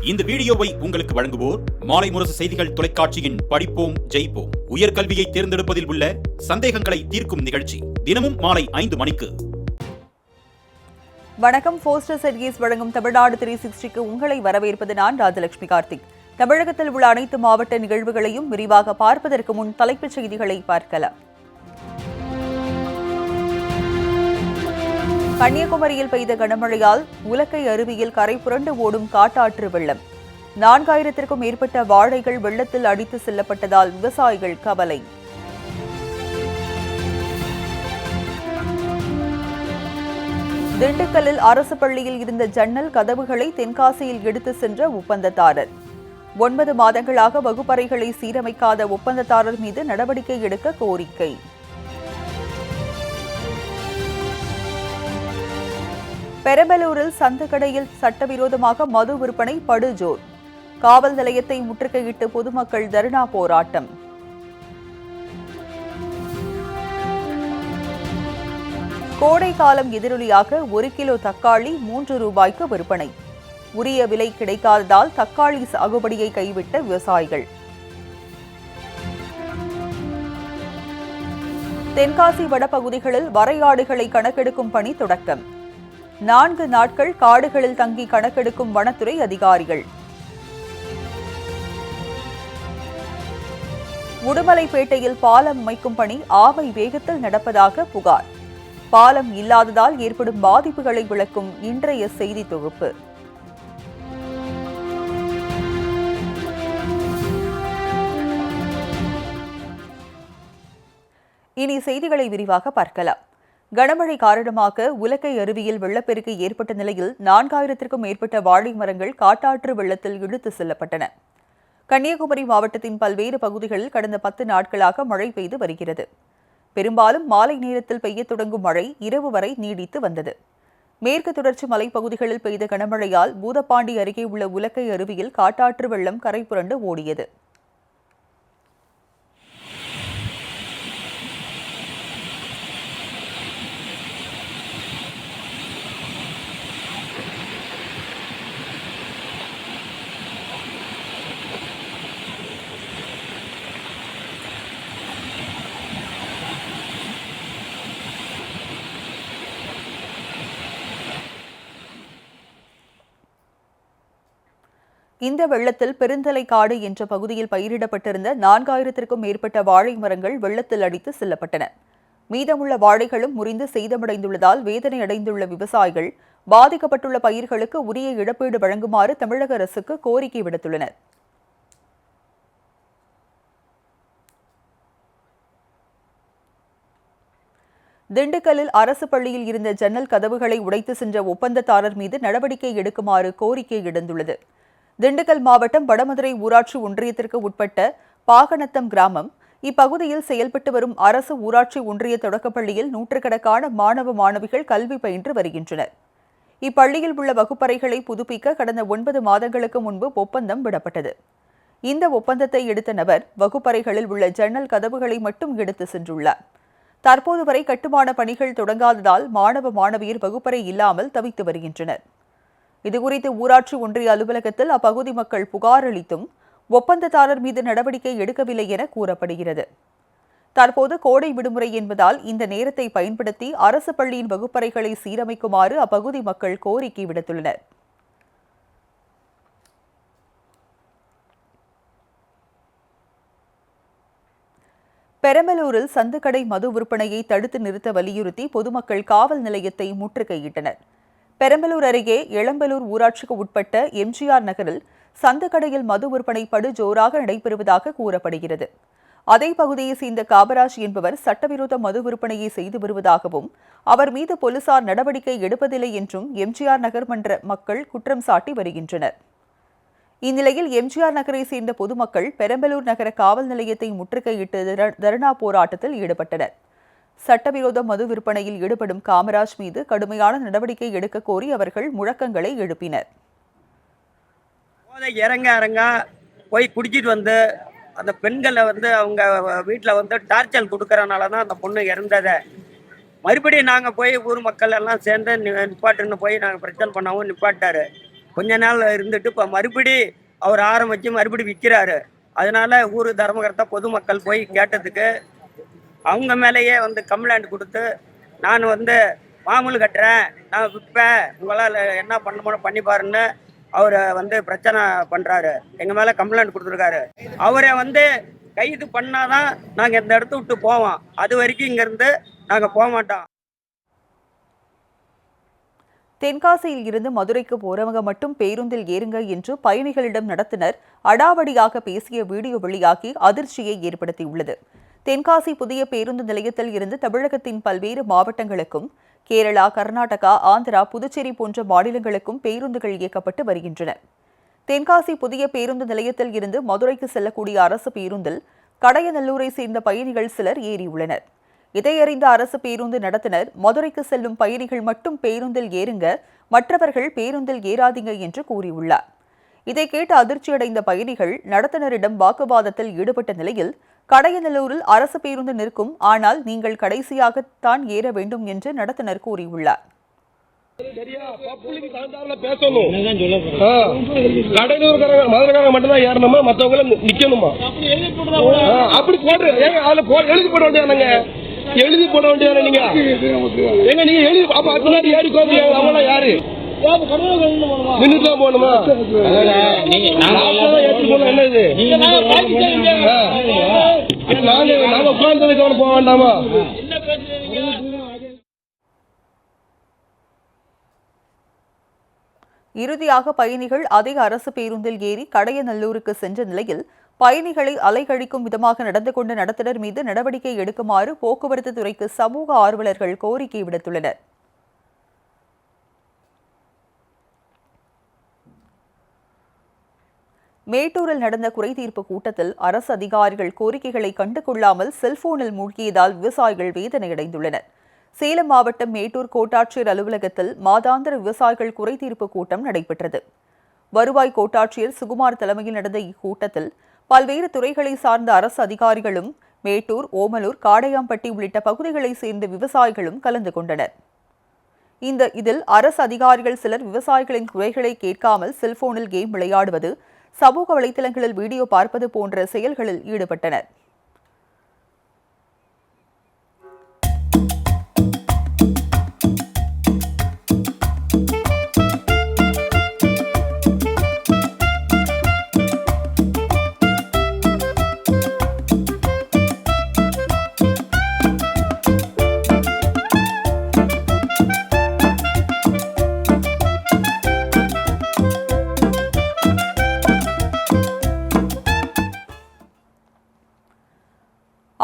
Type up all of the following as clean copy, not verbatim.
இந்த வீடியோவை உங்களுக்கு வழங்குவோர் மாலை முரசு செய்திகள் தொலைக்காட்சியின் படிப்போம் ஜெயிப்போம் உயர்கல்வியை தேர்ந்தெடுப்பதில் உள்ள சந்தேகங்களை தீர்க்கும் நிகழ்ச்சி தினமும் மாலை 5 மணிக்கு. வணக்கம். போஸ்டர் செட்கேஸ் வழங்கும் தமிழ்நாடு 360க்கு உங்களை வரவேற்பது நான் ராஜலட்சுமி கார்த்திக். தமிழகத்தில் உள்ள அனைத்து மாவட்ட நிகழ்வுகளையும் விரிவாக பார்ப்பதற்கு முன் தலைப்புச் செய்திகளை பார்க்கலாம். கன்னியாகுமரியில் பெய்த கனமழையால் உலக்கை அருவியில் கரை புரண்டு ஓடும் காட்டாற்று வெள்ளம். 4000த்திற்கும் மேற்பட்ட வாழைகள் வெள்ளத்தில் அடித்து செல்லப்பட்டதால் விவசாயிகள் கவலை. திண்டுக்கல்லில் அரசு பள்ளியில் இருந்த ஜன்னல் கதவுகளை தென்காசியில் எடுத்து சென்ற ஒப்பந்ததாரர். 9 மாதங்களாக வகுப்பறைகளை சீரமைக்காத ஒப்பந்ததாரர் மீது நடவடிக்கை எடுக்க கோரிக்கை. பெரம்பலூரில் சந்தக்கடையில் சட்டவிரோதமாக மது விற்பனை படுஜோர். காவல் நிலையத்தை முற்றுகையிட்டு பொதுமக்கள் தர்ணா போராட்டம். கோடை காலம் எதிரொலியாக 1 கிலோ தக்காளி 3 ரூபாய்க்கு விற்பனை. உரிய விலை கிடைக்காததால் தக்காளி சாகுபடியை கைவிட்ட விவசாயிகள். தென்காசி வடபகுதிகளில் வரையாடுகளை கணக்கெடுக்கும் பணி தொடக்கம். 4 நாட்கள் காடுகளில் தங்கி கணக்கெடுக்கும் வனத்துறை அதிகாரிகள். உடுமலைப்பேட்டையில் பாலம் அமைக்கும் பணி ஆமை வேகத்தில் நடப்பதாக புகார். பாலம் இல்லாததால் ஏற்படும் பாதிப்புகளை விளக்கும் இன்றைய செய்தி தொகுப்பு. இனி செய்திகளை விரிவாக பார்க்கலாம். கனமழை காரணமாக உலக்கை அருவியில் வெள்ளப்பெருக்கு ஏற்பட்ட நிலையில் 4000த்திற்கும் மேற்பட்ட வாழை மரங்கள் காட்டாற்று வெள்ளத்தில் இழுத்து செல்லப்பட்டன. கன்னியாகுமரி மாவட்டத்தின் பல்வேறு பகுதிகளில் கடந்த 10 நாட்களாக மழை பெய்து வருகிறது. பெரும்பாலும் மாலை நேரத்தில் பெய்யத் தொடங்கும் மழை இரவு வரை நீடித்து வந்தது. மேற்கு தொடர்ச்சி மலைப்பகுதிகளில் பெய்த கனமழையால் பூதப்பாண்டி அருகே உள்ள உலக்கை அருவியில் காட்டாற்று வெள்ளம் கரை புரண்டு ஓடியது. இந்த வெள்ளத்தில் பெருந்தலைக்காடு என்ற பகுதியில் பயிரிடப்பட்டிருந்த 4000த்திற்கும் மேற்பட்ட வாழை மரங்கள் வெள்ளத்தில் அடித்து செல்லப்பட்டன. மீதமுள்ள வாழைகளும் முறிந்து சேதமடைந்துள்ளதால் வேதனை அடைந்துள்ள விவசாயிகள் பாதிக்கப்பட்டுள்ள பயிர்களுக்கு உரிய இழப்பீடு வழங்குமாறு தமிழக அரசுக்கு கோரிக்கை விடுத்துள்ளனர். திண்டுக்கல்லில் அரசு பள்ளியில் இருந்த ஜன்னல் கதவுகளை உடைத்து சென்ற ஒப்பந்ததாரர் மீது நடவடிக்கை எடுக்குமாறு கோரிக்கை எழுந்துள்ளது. திண்டுக்கல் மாவட்டம் வடமதுரை ஊராட்சி ஒன்றியத்திற்கு உட்பட்ட பாகநத்தம் கிராமம். இப்பகுதியில் செயல்பட்டு வரும் அரசு ஊராட்சி ஒன்றிய தொடக்கப்பள்ளியில் நூற்றுக்கணக்கான மாணவ மாணவிகள் கல்வி பயின்று வருகின்றனர். இப்பள்ளியில் உள்ள வகுப்பறைகளை புதுப்பிக்க கடந்த 9 மாதங்களுக்கு முன்பு ஒப்பந்தம் விடப்பட்டது. இந்த ஒப்பந்தத்தை எடுத்த நபர் வகுப்பறைகளில் உள்ள ஜன்னல் கதவுகளை மட்டும் எடுத்து சென்றுள்ளார். தற்போது வரை கட்டுமான பணிகள் தொடங்காததால் மாணவ மாணவியர் வகுப்பறை இல்லாமல் தவித்து வருகின்றனர். இதுகுறித்து ஊராட்சி ஒன்றிய அலுவலகத்தில் அப்பகுதி மக்கள் புகார் அளித்தும் ஒப்பந்ததாரர் மீது நடவடிக்கை எடுக்கவில்லை என கூறப்படுகிறது. தற்போது கோடை விடுமுறை என்பதால் இந்த நேரத்தை பயன்படுத்தி அரசு பள்ளியின் வகுப்பறைகளை சீரமைக்குமாறு அப்பகுதி மக்கள் கோரிக்கை விடுத்துள்ளனர். பெரம்பலூரில் சந்துக்கடை மது விற்பனையை தடுத்து நிறுத்த வலியுறுத்தி பொதுமக்கள் காவல் நிலையத்தை முற்றுகையிட்டனர். பெரம்பலூர் அருகே எளம்பலூர் ஊராட்சிக்கு உட்பட்ட எம்ஜிஆர் நகரில் சந்தக்கடையில் மது விற்பனை படுஜோராக நடைபெறுவதாக கூறப்படுகிறது. அதே பகுதியை சேர்ந்த காபராஜ் என்பவர் சட்டவிரோத மது விற்பனையை செய்து வருவதாகவும் அவர் மீது போலீசார் நடவடிக்கை எடுப்பதில்லை என்றும் எம்ஜிஆர் நகர் மன்ற மக்கள் குற்றம் சாட்டி வருகின்றனர். இந்நிலையில் எம்ஜிஆர் நகரை சேர்ந்த பொதுமக்கள் பெரம்பலூர் நகர காவல் நிலையத்தை முற்றுகையிட்டு தர்ணா போராட்டத்தில் ஈடுபட்டனர். சட்டவிரோத மது விற்பனையில் ஈடுபடும் காமராஜ் மீது கடுமையான நடவடிக்கை எடுக்க கோரி அவர்கள் முழக்கங்களை எழுப்பினர். இறங்க போய் குடிச்சிட்டு வந்து அந்த பெண்களை அவங்க வீட்டில் டார்ச்சல் கொடுக்கறனால தான் அந்த பொண்ணு இறந்ததை மறுபடியும் நாங்கள் போய் ஊர் மக்கள் எல்லாம் சேர்ந்து நிப்பாட்டுன்னு போய் நாங்கள் பிரச்சனை பண்ணவும் நிப்பாட்டாரு. கொஞ்ச நாள் இருந்துட்டு இப்போ மறுபடி அவர் ஆரம்பித்து மறுபடி விற்கிறாரு. அதனால ஊர் தர்மகர்த்தா பொதுமக்கள் போய் கேட்டதுக்கு அவங்க மேலேயே வந்து கம்ப்ளைண்ட் கொடுத்து, நான் வந்து மாமூல் கட்டுறேன், நான் விற்பேன், உங்களால் என்ன பண்ண பண்ணி பாருன்னு அவரை வந்து பிரச்சனை பண்ணுறாரு. எங்கள் மேலே கம்ப்ளைண்ட் கொடுத்துருக்காரு. அவரை வந்து கைது பண்ணாதான் நாங்கள் இந்த இடத்த விட்டு போவோம். அது வரைக்கும் இங்கேருந்து நாங்கள் போக மாட்டோம். தென்காசியில் இருந்து மதுரைக்கு போறவங்க மட்டும் பேருந்தில் ஏறுங்க என்று பயணிகளிடம் நடத்துனர் அடாவடியாக பேசிய வீடியோ வெளியாகி அதிர்ச்சியை ஏற்படுத்தியுள்ளது. தென்காசி புதிய பேருந்து நிலையத்தில் இருந்து தமிழகத்தின் பல்வேறு மாவட்டங்களுக்கும் கேரளா, கர்நாடகா, ஆந்திரா, புதுச்சேரி போன்ற மாநிலங்களுக்கும் பேருந்துகள் இயக்கப்பட்டு வருகின்றன. தென்காசி புதிய பேருந்து நிலையத்தில் இருந்து மதுரைக்கு செல்லக்கூடிய அரசு பேருந்தில் கடையநல்லூரை சேர்ந்த பயணிகள் சிலர் ஏறியுள்ளனர். இதையறிந்த அரசு பேருந்து நடத்துனர் மதுரைக்கு செல்லும் பயணிகள் மட்டும் பேருந்தில் ஏறுங்க, மற்றவர்கள் பேருந்தில் ஏறாதீங்க என்று கூறியுள்ளார். இதை கேட்டு அதிர்ச்சியடைந்த பயணிகள் நடத்துனரிடம் வாக்குவாதத்தில் ஈடுபட்ட நிலையில் கடையநல்லூரில் அரசு பேருந்து நிற்கும், ஆனால் நீங்கள் கடைசியாகத்தான் ஏற வேண்டும் என்று நடத்துனர் கூறியுள்ளார். மதுரைக்காரங்க மட்டும்தான் ஏறணுமா, மற்றவங்களும் நிக்கணுமா? அப்படி போட்டு எழுதி போட வேண்டியதானங்க, எழுதி போட வேண்டியதானே? நீங்க எங்க நீங்க எழுதி அப்படி ஏறிக்கோங்க. அவங்களா யாரு நின்றுதான் போகணுமா? ஏற்றி போன என்ன இது? நாங்க உட்கார்ந்து போக வேண்டாமா? இறுதியாக பயணிகள் அதே அரசு பேருந்தில் ஏறி கடையநல்லூருக்கு சென்ற நிலையில் பயணிகளை அலைகழிக்கும் விதமாக நடந்து கொண்ட நடத்துனர் மீது நடவடிக்கை எடுக்குமாறு போக்குவரத்து துறைக்கு சமூக ஆர்வலர்கள் கோரிக்கை விடுத்துள்ளனர். மேட்டூரில் நடந்த குறைதீர்ப்பு கூட்டத்தில் அரசு அதிகாரிகள் கோரிக்கைகளை கண்டுகொள்ளாமல் செல்போனில் மூழ்கியதால் விவசாயிகள் வேதனையடைந்துள்ளனர். சேலம் மாவட்டம் மேட்டூர் கோட்டாட்சியர் அலுவலகத்தில் மாதாந்திர விவசாயிகள் குறைதீர்ப்பு கூட்டம் நடைபெற்றது. வருவாய் கோட்டாட்சியர் சுகுமார் தலைமையில் நடந்த இக்கூட்டத்தில் பல்வேறு துறைகளை சார்ந்த அரசு அதிகாரிகளும் மேட்டூர், ஓமலூர், காடையாம்பட்டி உள்ளிட்ட பகுதிகளை சேர்ந்த விவசாயிகளும் கலந்து கொண்டனர். இதில் அரசு அதிகாரிகள் சிலர் விவசாயிகளின் குறைகளை கேட்காமல் செல்போனில் கேம் விளையாடுவது, சமூக வலைதளங்களில் வீடியோ பார்ப்பது போன்ற செயல்களில் ஈடுபட்டனர்.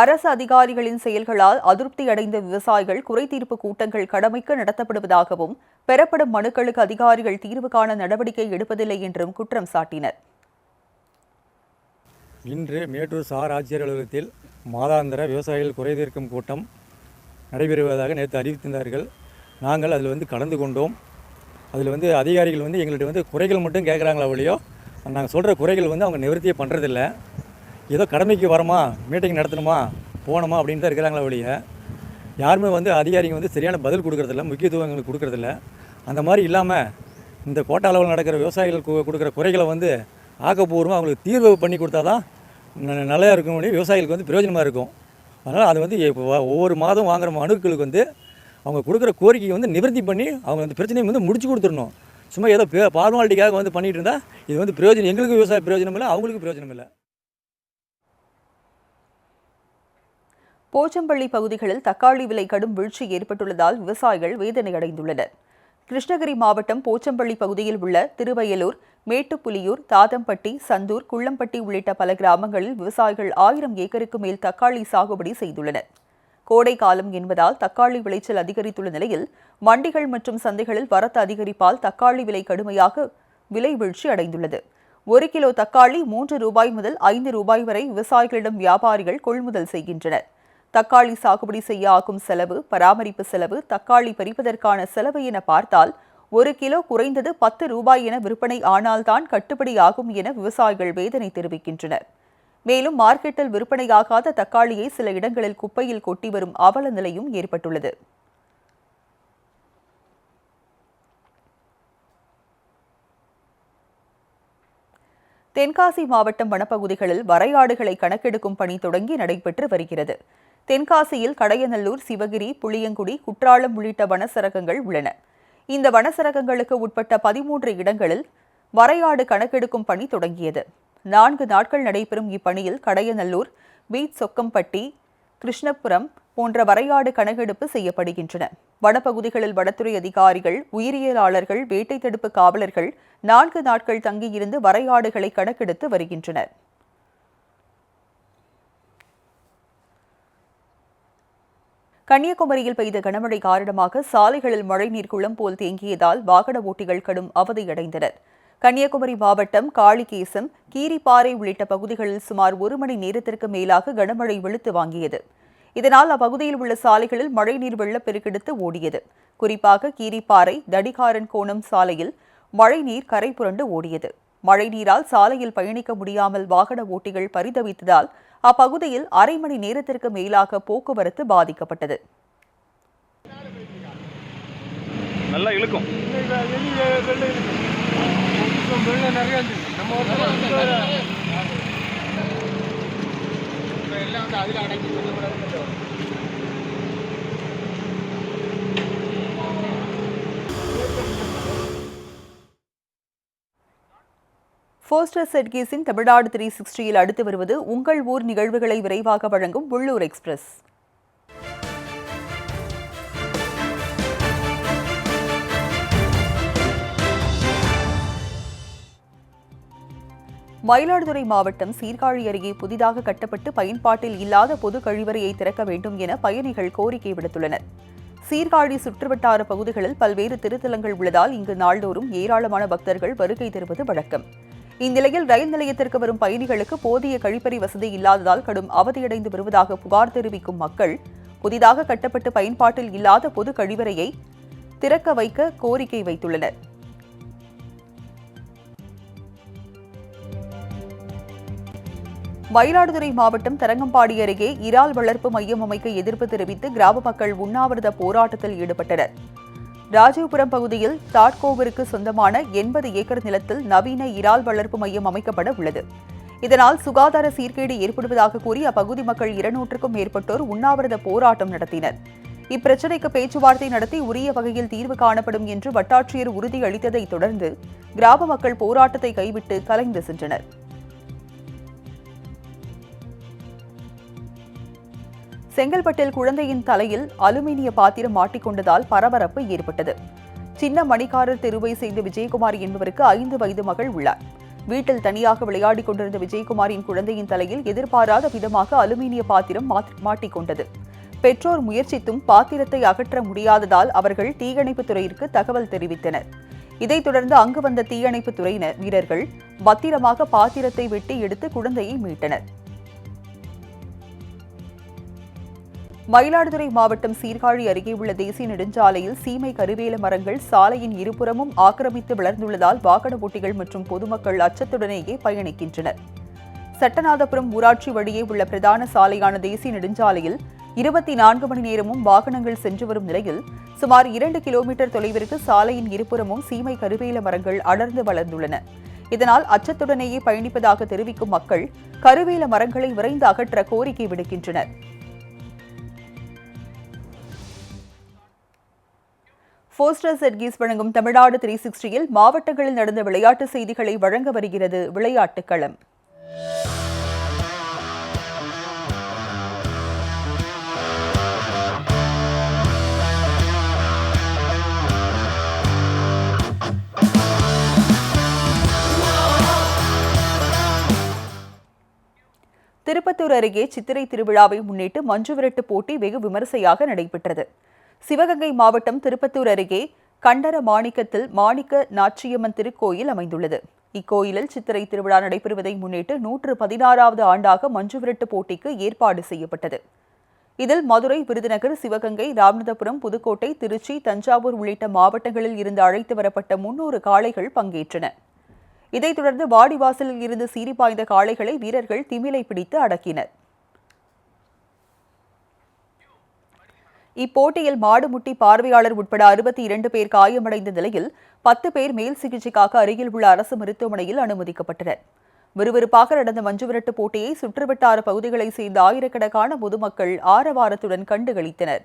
அரசு அதிகாரிகளின் செயல்களால் அதிருப்தி அடைந்த விவசாயிகள் குறைதீர்ப்பு கூட்டங்கள் கடமைக்கு நடத்தப்படுவதாகவும் பெறப்படும் மனுக்களுக்கு அதிகாரிகள் தீர்வு காண நடவடிக்கை எடுப்பதில்லை என்றும் குற்றம் சாட்டினர். இன்று மேட்டூர் சார் ஆட்சியர் அலுவலகத்தில் மாதாந்திர விவசாயிகள் குறைதீர்க்கும் கூட்டம் நடைபெறுவதாக நேற்று அறிவித்திருந்தார்கள். நாங்கள் அதில் கலந்து கொண்டோம். அதில் அதிகாரிகள் எங்கள்கிட்ட குறைகள் மட்டும் கேட்குறாங்களா ஒழியோ, நாங்கள் சொல்கிற குறைகள் அவங்க நிவர்த்தியே பண்ணுறதில்ல. ஏதோ கடமைக்கு வரமா, மீட்டிங் நடத்தணுமா, போகணுமா அப்படின்னு தான் இருக்கிறாங்களா ஒழிய, யாருமே அதிகாரிங்க சரியான பதில் கொடுக்குறதில்ல, முக்கியத்துவம் எங்களுக்கு கொடுக்குறதில்ல. அந்த மாதிரி இல்லாமல் இந்த கோட்டா அளவில் நடக்கிற விவசாயிகள் கொடுக்குற குறைகளை ஆக்கப்பூர்வமாக அவங்களுக்கு தீர்வு பண்ணி கொடுத்தா தான் நல்லா இருக்கும், விவசாயிகளுக்கு பிரயோஜனமாக இருக்கும். அதனால் அது ஒவ்வொரு மாதம் வாங்குகிற மனுக்களுக்கு அவங்க கொடுக்குற கோரிக்கையை நிவர்த்தி பண்ணி அவங்க பிரச்சனையை முடிச்சு கொடுத்துடணும். சும்மா ஏதோ ஃபார்மாலிட்டிக்காக பண்ணிகிட்டு இருந்தால் இது பிரயோஜனம், எங்களுக்கு விவசாய பிரயோஜனம் இல்லை, அவங்களுக்கு பிரயோஜனம் இல்லை. போச்சம்பள்ளி பகுதிகளில் தக்காளி விலை கடும் வீழ்ச்சி ஏற்பட்டுள்ளதால் விவசாயிகள் வேதனையடைந்துள்ளனர். கிருஷ்ணகிரி மாவட்டம் போச்சம்பள்ளி பகுதியில் உள்ள திருவயலூர், மேட்டுப்புலியூர், தாதம்பட்டி, சந்தூர், குள்ளம்பட்டி உள்ளிட்ட பல கிராமங்களில் விவசாயிகள் 1000 ஏக்கருக்கு மேல் தக்காளி சாகுபடி செய்துள்ளனர். கோடை காலம் என்பதால் தக்காளி விளைச்சல் அதிகரித்துள்ள நிலையில் மண்டிகள் மற்றும் சந்தைகளில் வரத்து அதிகரிப்பால் தக்காளி விலை கடுமையாக விலை வீழ்ச்சி அடைந்துள்ளது. 1 கிலோ தக்காளி 3 ரூபாய் முதல் 5 ரூபாய் வரை விவசாயிகளிடம் வியாபாரிகள் கொள்முதல் செய்கின்றனர். தக்காளி சாகுபடி செய்ய ஆகும் செலவு, பராமரிப்பு செலவு, தக்காளி பறிப்பதற்கான செலவு என பார்த்தால் 1 கிலோ குறைந்தது 10 ரூபாய் என விற்பனை ஆனால்தான் கட்டுப்படி ஆகும் என விவசாயிகள் வேதனை தெரிவிக்கின்றனர். மேலும் மார்க்கெட்டில் விற்பனையாகாத தக்காளியை சில இடங்களில் குப்பையில் கொட்டி வரும் அவல நிலையும் ஏற்பட்டுள்ளது. தென்காசி மாவட்டம் வனப்பகுதிகளில் வரையாடுகளை கணக்கெடுக்கும் பணி தொடங்கி நடைபெற்று வருகிறது. தென்காசியில் கடையநல்லூர், சிவகிரி, புளியங்குடி, குற்றாலம் உள்ளிட்ட வனச்சரகங்கள் உள்ளன. இந்த வனச்சரகங்களுக்கு உட்பட்ட 13 இடங்களில் வரையாடு கணக்கெடுக்கும் பணி தொடங்கியது. 4 நாட்கள் நடைபெறும் இப்பணியில் கடையநல்லூர், பீச் சொக்கம்பட்டி, கிருஷ்ணபுரம் போன்ற வரையாடு கணக்கெடுப்பு செய்யப்படுகின்றன. வனப்பகுதிகளில் வனத்துறை அதிகாரிகள், உயிரியலாளர்கள், வேட்டை தடுப்பு காவலர்கள் 4 நாட்கள் தங்கியிருந்து வரையாடுகளை கணக்கெடுத்து வருகின்றனர். கன்னியாகுமரியில் பெய்த கனமழை காரணமாக சாலைகளில் மழைநீர் குளம் போல் தேங்கியதால் வாகன ஓட்டிகள் கடும் அவதியடைந்தனர். கன்னியாகுமரி மாவட்டம் காளிகேசம், கீரிப்பாறை உள்ளிட்ட பகுதிகளில் சுமார் 1 மணி நேரத்திற்கு மேலாக கனமழை வெளுத்து வாங்கியது. இதனால் அப்பகுதியில் உள்ள சாலைகளில் மழைநீர் வெள்ளப்பெருக்கெடுத்து ஓடியது. குறிப்பாக கீரிப்பாறை, தடிகாரன் கோணம் சாலையில் மழைநீர் கரை புரண்டு ஓடியது. மழைநீரால் சாலையில் பயணிக்க முடியாமல் வாகன ஓட்டிகள் பரிதவித்ததால் அப்பகுதியில் அரை மணி நேரத்திற்கு மேலாக போக்குவரத்து பாதிக்கப்பட்டது. நல்லா இழுக்கும். போஸ்டர் செட்கீஸின் தமிழ்நாடு 360யில் அடுத்து வருவது உங்கள் ஊர் நிகழ்வுகளை விரைவாக வழங்கும் உள்ளூர் எக்ஸ்பிரஸ். மயிலாடுதுறை மாவட்டம் சீர்காழி அருகே புதிதாக கட்டப்பட்டு பயன்பாட்டில் இல்லாத பொது கழிவறையை திறக்க வேண்டும் என பயணிகள் கோரிக்கை விடுத்துள்ளனர். சீர்காழி சுற்றுவட்டார பகுதிகளில் பல்வேறு திருத்தலங்கள் உள்ளதால் இங்கு நாள்தோறும் ஏராளமான பக்தர்கள் வருகை தருவது வழக்கம். இந்நிலையில் ரயில் நிலையத்திற்கு வரும் பயணிகளுக்கு போதிய கழிப்பறை வசதி இல்லாததால் கடும் அவதியடைந்து வருவதாக புகார் தெரிவிக்கும் மக்கள் புதிதாக கட்டப்பட்டு பயன்பாட்டில் இல்லாத பொது கழிவறையை திறக்க வைக்க கோரிக்கை வைத்துள்ளனர். மயிலாடுதுறை மாவட்டம் தரங்கம்பாடி அருகே இறால் வளர்ப்பு மையம் அமைக்க எதிர்ப்பு தெரிவித்து கிராம மக்கள் உண்ணாவிரத போராட்டத்தில் ஈடுபட்டனர். ராஜீவ்புரம் பகுதியில் தாட்கோவிற்கு சொந்தமான 80 ஏக்கர் நிலத்தில் நவீன இறால் வளர்ப்பு மையம் அமைக்கப்பட உள்ளது. இதனால் சுகாதார சீர்கேடு ஏற்படுவதாக கூறி அப்பகுதி மக்கள் 200க்கும் மேற்பட்டோர் உண்ணாவிரத போராட்டம் நடத்தினர். இப்பிரச்சினைக்கு பேச்சுவார்த்தை நடத்தி உரிய வகையில் தீர்வு காணப்படும் என்று வட்டாட்சியர் உறுதியளித்ததை தொடர்ந்து கிராம மக்கள் போராட்டத்தை கைவிட்டு கலைந்து சென்றனர். செங்கல்பட்டில் குழந்தையின் தலையில் அலுமினிய பாத்திரம் மாட்டிக்கொண்டதால் பரபரப்பு ஏற்பட்டது. சின்ன மணிக்காரர் தெருவை சேர்ந்த விஜயகுமார் என்பவருக்கு 5 வயது மகள் உள்ளார். வீட்டில் தனியாக விளையாடிக் கொண்டிருந்த விஜயகுமாரின் குழந்தையின் தலையில் எதிர்பாராத விதமாக அலுமினிய பாத்திரம் மாட்டிக்கொண்டது. பெற்றோர் முயற்சித்தும் பாத்திரத்தை அகற்ற முடியாததால் அவர்கள் தீயணைப்புத் துறையிற்கு தகவல் தெரிவித்தனர். இதைத் தொடர்ந்து அங்கு வந்த தீயணைப்புத் துறையினர் வீரர்கள் பத்திரமாக பாத்திரத்தை வெட்டி எடுத்து குழந்தையை மீட்டனர். மயிலாடுதுறை மாவட்டம் சீர்காழி அருகே உள்ள தேசிய நெடுஞ்சாலையில் சீமை கருவேல மரங்கள் சாலையின் இருபுறமும் ஆக்கிரமித்து வளர்ந்துள்ளதால் வாகன ஓட்டிகள் மற்றும் பொதுமக்கள் அச்சத்துடனேயே பயணிக்கின்றனர். சட்டநாதபுரம் ஊராட்சி வழியே உள்ள பிரதான சாலையான தேசிய நெடுஞ்சாலையில் 24 மணி நேரமும் வாகனங்கள் சென்று வரும் நிலையில் சுமார் 2 கிலோமீட்டர் தொலைவிற்கு சாலையின் இருபுறமும் சீமை கருவேல மரங்கள் அடர்ந்து வளர்ந்துள்ளன. இதனால் அச்சத்துடனேயே பயணிப்பதாக தெரிவிக்கும் மக்கள் கருவேல மரங்களை விரைந்து அகற்ற கோரிக்கை விடுக்கின்றனர். போஸ்டர் செட்கீஸ் வழங்கும் தமிழ்நாடு 360யில் மாவட்டங்களில் நடந்த விளையாட்டு செய்திகளை வழங்க வருகிறது விளையாட்டுக் களம். திருப்பத்தூர் அருகே சித்திரை திருவிழாவை முன்னிட்டு மஞ்சுவிரட்டு போட்டி வெகு விமரிசையாக நடைபெற்றது. சிவகங்கை மாவட்டம் திருப்பத்தூர் அருகே கண்டர மாணிக்கத்தில் மாணிக்க நாச்சியம்மன் திருக்கோயில் அமைந்துள்ளது. இக்கோயிலில் சித்திரை திருவிழா நடைபெறுவதை முன்னிட்டு 116வது ஆண்டாக மஞ்சுவிரட்டு போட்டிக்கு ஏற்பாடு செய்யப்பட்டது. இதில் மதுரை, விருதுநகர், சிவகங்கை, ராமநாதபுரம், புதுக்கோட்டை, திருச்சி, தஞ்சாவூர் உள்ளிட்ட மாவட்டங்களில் இருந்து அழைத்து வரப்பட்ட 300 காளைகள் பங்கேற்றன. இதைத் தொடர்ந்து வாடிவாசலில் இருந்து சீறி பாய்ந்த காளைகளை வீரர்கள் திமிலை பிடித்து அடக்கினர். இப்போட்டியில் மாடுமுட்டி பார்வையாளர் உட்பட 62 பேர் காயமடைந்த நிலையில் 10 பேர் மேல் சிகிச்சைக்காக அருகில் உள்ள அரசு மருத்துவமனையில் அனுமதிக்கப்பட்டனர். விறுவிறுப்பாக நடந்த மஞ்சுவிரட்டு போட்டியை சுற்றுவட்டார பகுதிகளைச் சேர்ந்த ஆயிரக்கணக்கான பொதுமக்கள் ஆரவாரத்துடன் கண்டுகளித்தனர்.